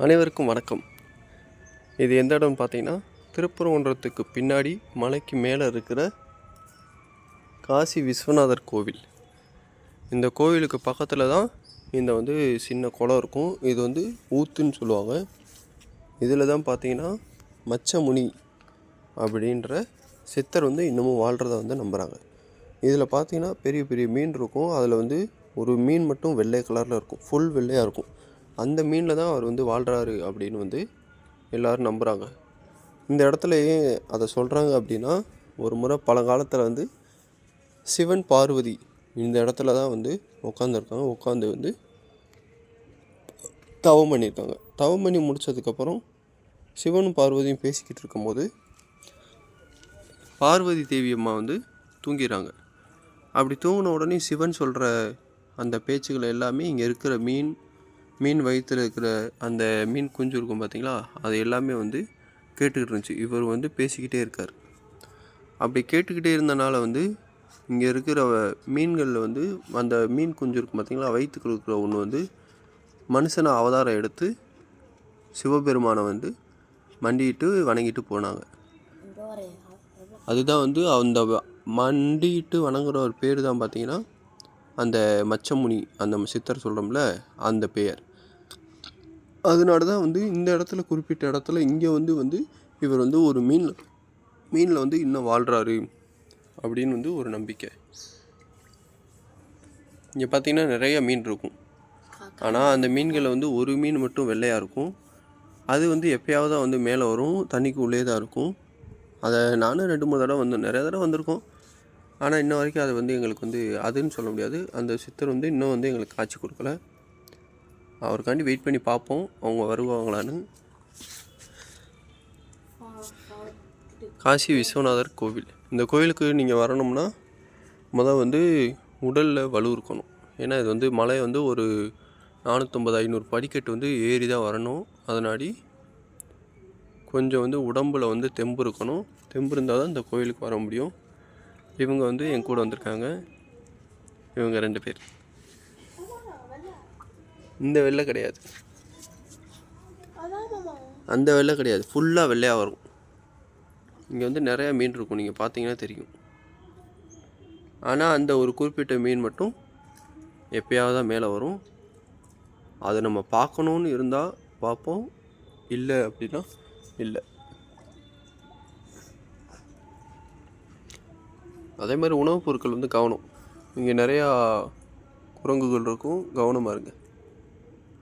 அனைவருக்கும் வணக்கம். இது எந்த இடம்னு பார்த்தீங்கன்னா, திருப்பரங்குன்றத்துக்கு பின்னாடி மலைக்கு மேலே இருக்கிற காசி விஸ்வநாதர் கோவில். இந்த கோவிலுக்கு பக்கத்தில் தான் இந்த சின்ன குளம் இருக்கும். இது ஊத்துன்னு சொல்லுவாங்க. இதில் தான் பார்த்தீங்கன்னா மச்சமுனி அப்படின்ற சித்தர் இன்னமும் வாழ்கிறத நம்புகிறாங்க. இதில் பார்த்தீங்கன்னா பெரிய பெரிய மீன் இருக்கும். அதில் ஒரு மீன் மட்டும் வெள்ளை கலரில் இருக்கும், ஃபுல் வெள்ளையாக இருக்கும். அந்த மீனில் தான் அவர் வாழ்கிறாரு அப்படின்னு எல்லோரும் நம்புகிறாங்க. இந்த இடத்துல ஏன் அதை சொல்கிறாங்க அப்படின்னா, ஒரு முறை பழங்காலத்தில் சிவன் பார்வதி இந்த இடத்துல தான் உட்காந்துருக்காங்க. உட்காந்து தவம் பண்ணியிருக்காங்க. தவம் பண்ணி முடித்ததுக்கப்புறம் சிவனும் பார்வதியும் பேசிக்கிட்டு இருக்கும்போது பார்வதி தேவி அம்மா தூங்கிடுறாங்க. அப்படி தூங்கின உடனே சிவன் சொல்கிற அந்த பேச்சுக்கள் எல்லாமே இங்கே இருக்கிற மீன் வயிற்றில் இருக்கிற அந்த மீன் குஞ்சு இருக்கும் பார்த்திங்களா, அது எல்லாமே கேட்டுக்கிட்டு இருந்துச்சு. இவர் பேசிக்கிட்டே இருக்கார். அப்படி கேட்டுக்கிட்டே இருந்தனால இங்கே இருக்கிற மீன்களில் அந்த மீன் குஞ்சு இருக்கும் பார்த்திங்களா, வயிற்றுக்குள்ள இருக்கிற ஒன்று மனுஷனை அவதாரம் எடுத்து சிவபெருமானை மண்டிட்டு வணங்கிட்டு போனாங்க. அதுதான் அந்த மண்டிட்டு வணங்குற ஒரு பேர் தான் பார்த்திங்கன்னா அந்த மச்சமுனி, அந்த சித்தர் சொல்கிறோம்ல, அந்த பெயர். அதனால தான் இந்த இடத்துல குறிப்பிட்ட இடத்துல இங்கே இவர் ஒரு மீனில் இன்னும் வாழ்கிறாரு அப்படின்னு ஒரு நம்பிக்கை. இங்கே பார்த்திங்கன்னா நிறைய மீன் இருக்கும். ஆனால் அந்த மீன்களில் ஒரு மீன் மட்டும் வெள்ளையாக இருக்கும். அது எப்போயாவது தான் மேலே வரும், தண்ணிக்கு உள்ளே தான் இருக்கும். அதை நானும் 2-3 தடவை நிறைய தடவை வந்திருக்கோம். ஆனால் இன்ன வரைக்கும் அது எங்களுக்கு அதுன்னு சொல்ல முடியாது. அந்த சித்தர் இன்னும் எங்களுக்கு காட்சி கொடுக்கல. அவருக்காண்டி வெயிட் பண்ணி பார்ப்போம் அவங்க வருவாங்களான்னு. காசி விஸ்வநாதர் கோவில். இந்த கோவிலுக்கு நீங்கள் வரணும்னா உடலில் வலு இருக்கணும். ஏன்னா இது மலை ஒரு 450-500 படிக்கட்டு ஏறி தான் வரணும். அதனாடி கொஞ்சம் உடம்பில் தெம்பு இருக்கணும். தெம்பு இருந்தால் தான் இந்த கோவிலுக்கு வர முடியும். இவங்க என் கூட வந்திருக்காங்க. இவங்க 2 பேர். இந்த வெள்ளை கிடையாது, அந்த வெள்ளை கிடையாது, ஃபுல்லாக வெள்ளையாக வரும். இங்கே நிறையா மீன் இருக்கும், நீங்கள் பார்த்தீங்கன்னா தெரியும். ஆனால் அந்த ஒரு குறிப்பிட்ட மீன் மட்டும் எப்போயாவது தான் மேலே வரும். அதை நம்ம பார்க்கணுன்னு இருந்தால் பார்ப்போம், இல்லை அப்படின்னா இல்லை. அதே மாதிரி உணவுப் பொருட்கள் கவனம். இங்கே நிறையா குரங்குகள் இருக்கும், கவனமாக இருங்க.